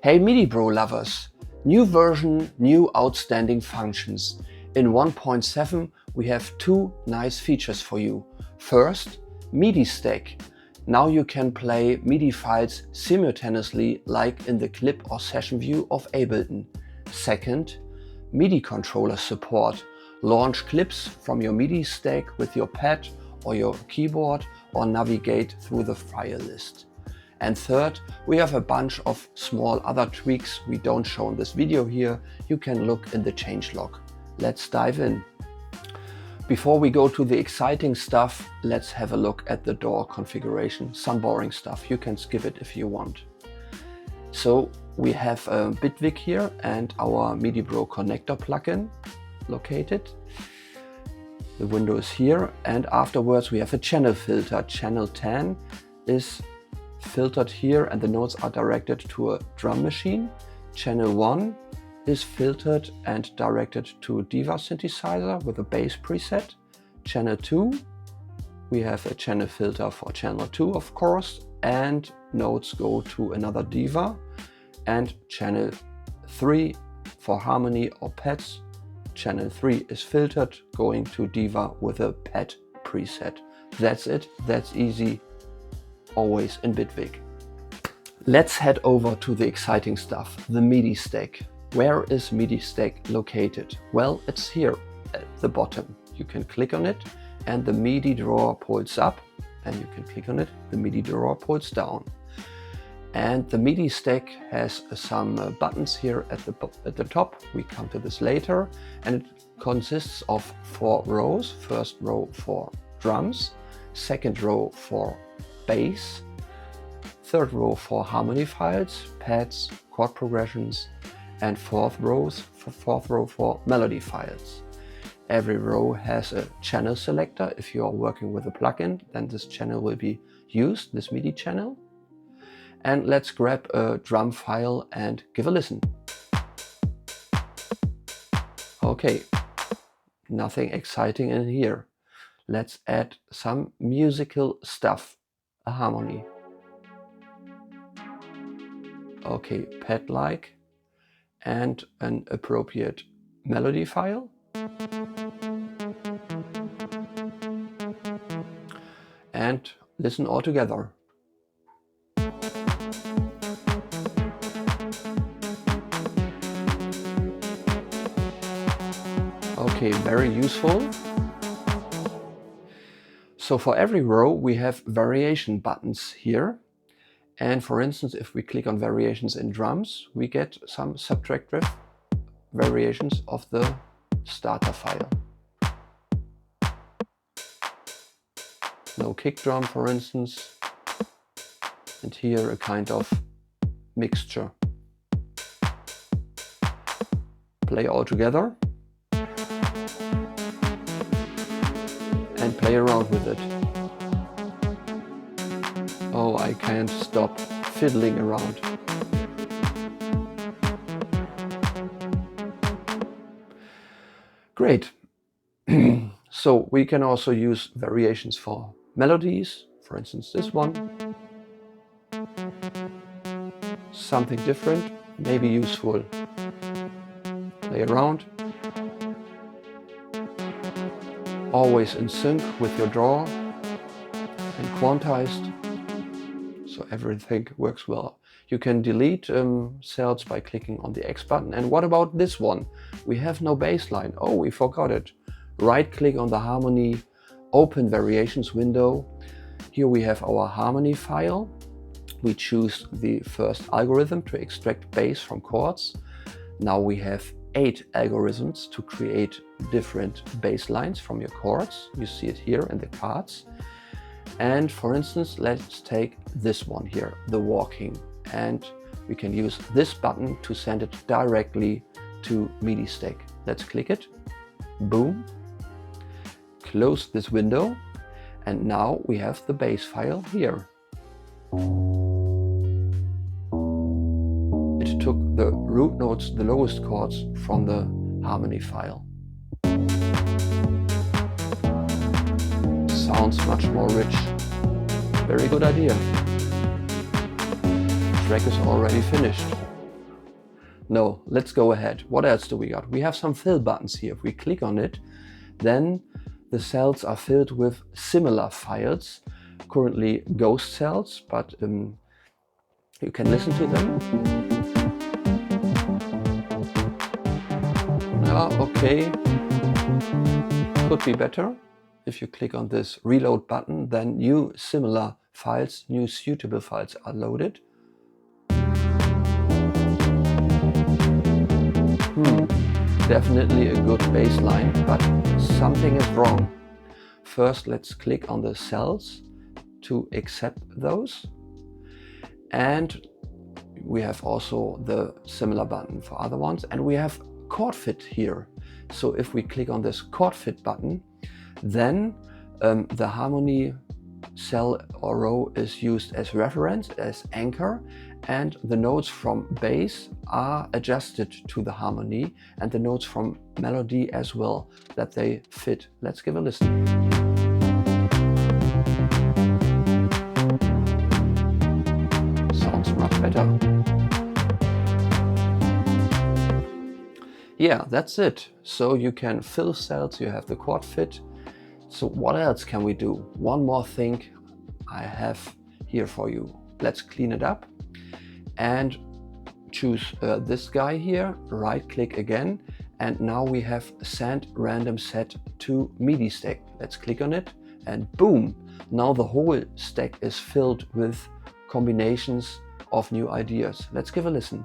Hey MidiBro lovers! New version, new outstanding functions. In 1.7 we have two nice features for you. First, MidiStack. Now you can play MIDI files simultaneously like in the clip or session view of Ableton. Second, MIDI-Controller Support. Launch clips from your MidiStack with your pad or your keyboard or navigate through the file list. And third, we have a bunch of small other tweaks we don't show in this video here. You can look in the changelog. Let's dive in. Before we go to the exciting stuff, let's have a look at the DAW configuration. Some boring stuff, you can skip it if you want. So we have a Bitwig here and our MidiBro connector plugin located. The window is here, and afterwards we have a channel filter. Channel 10 is filtered here and the notes are directed to a drum machine. Channel 1 is filtered and directed to a DAW synthesizer with a bass preset. Channel 2, we have a channel filter for channel 2 of course, and notes go to another DAW. And channel 3 for harmony or pads. Channel 3 is filtered, going to DAW with a pad preset. That's it, that's easy, always in Bitwig. Let's head over to the exciting stuff, the MidiStack. Where is MidiStack located? Well, it's here at the bottom. You can click on it and the MIDI drawer pulls up, and you can click on it, the MIDI drawer pulls down. And the MidiStack has some buttons here at the top. We come to this later, and it consists of 4 rows. First row for drums, second row for bass, third row for harmony files, pads, chord progressions, and fourth row for melody files. Every row has a channel selector. If you are working with a plugin, then this channel will be used, this MIDI channel. And let's grab a drum file and give a listen. Okay, nothing exciting in here. Let's add some musical stuff, a harmony. Okay, pad-like, and an appropriate melody file. And listen all together. Okay, very useful. So for every row we have variation buttons here. And for instance, if we click on variations in drums, we get some subtractive variations of the starter file. No kick drum, for instance, and here a kind of mixture. Play all together and play around with it. Oh, I can't stop fiddling around. Great. So we can also use variations for melodies, for instance this one. Something different, maybe useful. Play around. Always in sync with your DAW and quantized, so everything works well. You can delete cells by clicking on the X button. And what about this one? We have no bass line. Oh, we forgot it. Right click on the harmony, open variations window. Here we have our harmony file. We choose the first algorithm to extract bass from chords. Now we have 8 algorithms to create different bass lines from your chords. You see it here in the cards. And for instance, let's take this one here, the walking. And we can use this button to send it directly to MidiStack. Let's click it. Boom. Close this window. And now we have the bass file here. It took the root notes, the lowest chords, from the harmony file. Sounds much more rich. Very good idea. Track is already finished. No, let's go ahead. What else do we got? We have some fill buttons here. If we click on it, then the cells are filled with similar files, currently ghost cells, but you can listen to them. Okay, could be better. If you click on this reload button, then new similar files, new suitable files are loaded. Definitely a good bass line, but something is wrong. First, let's click on the cells to accept those. And we have also the similar button for other ones. And we have Chord Fit here. So if we click on this Chord Fit button, then the harmony cell or row is used as reference, as anchor, and the notes from bass are adjusted to the harmony, and the notes from melody as well, that they fit. Let's give a listen. Sounds much better. Yeah, that's it. So you can fill cells, you have the Chord Fit. So what else can we do? One more thing I have here for you. Let's clean it up and choose this guy here, right click again, and now we have send random set to MidiStack. Let's click on it and boom, now the whole stack is filled with combinations of new ideas. Let's give a listen.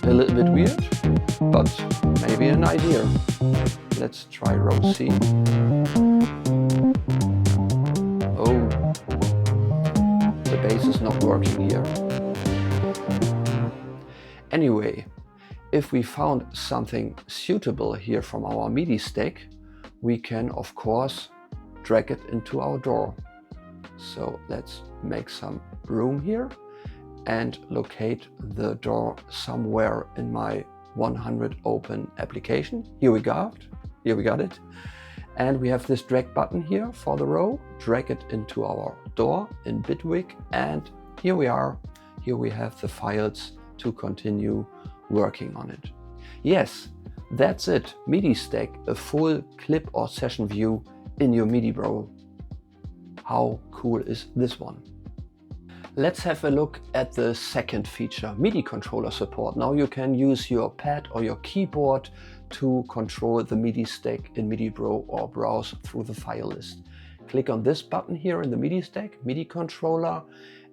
A little bit weird, but maybe an idea. Let's try row C. Oh, the bass is not working here. Anyway, if we found something suitable here from our MidiStack, we can of course drag it into our DAW. So let's make some room here and locate the DAW somewhere in my 100 open application. Here we got it. And we have this drag button here for the row. Drag it into our DAW in Bitwig, and here we are. Here we have the files to continue working on it. Yes, that's it. MidiStack, a full clip or session view in your MidiBro. How cool is this one? Let's have a look at the second feature, MIDI-Controller Support. Now you can use your pad or your keyboard to control the MidiStack in MidiBro or browse through the file list. Click on this button here in the MidiStack, MIDI-Controller,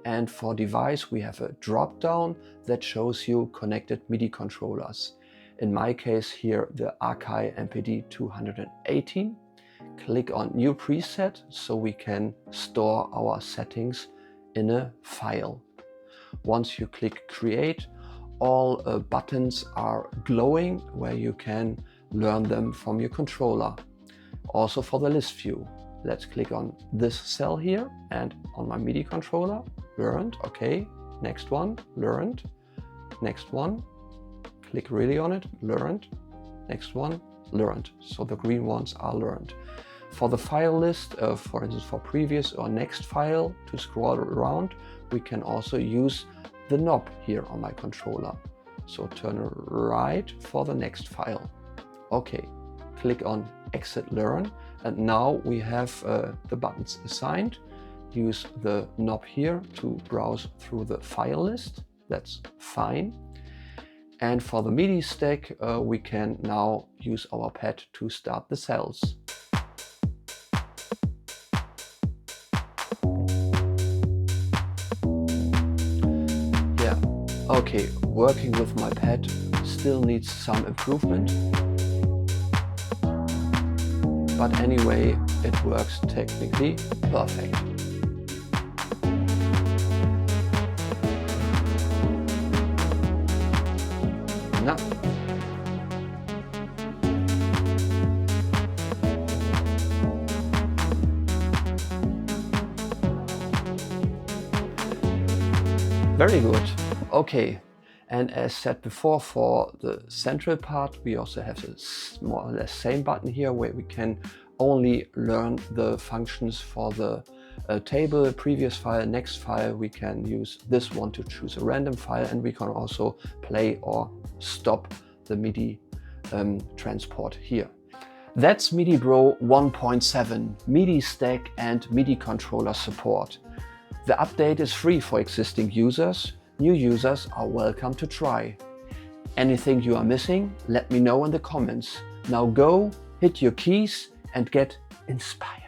and for device we have a drop-down that shows you connected MIDI controllers. In my case here, the Akai MPD 218. Click on New Preset so we can store our settings in a file. Once you click Create, all buttons are glowing where you can learn them from your controller. Also for the list view, let's click on this cell here and on my MIDI controller, learned, okay, next one, learned, next one, click really on it, learned, next one, learned. So the green ones are learned. For the file list, for instance for previous or next file, to scroll around, we can also use the knob here on my controller. So turn right for the next file. Okay, click on Exit Learn, and now we have the buttons assigned. Use the knob here to browse through the file list. That's fine. And for the MidiStack, we can now use our pad to start the cells. Okay, working with my pad still needs some improvement, but anyway, it works technically perfect. Now, very good. Okay, and as said before, for the central part, we also have this more or less same button here where we can only learn the functions for the a table, previous file, next file, we can use this one to choose a random file, and we can also play or stop the MIDI transport here. That's MidiBro 1.7, MidiStack and MIDI-Controller Support. The update is free for existing users. New users are welcome to try. Anything you are missing, let me know in the comments. Now go, hit your keys and get inspired.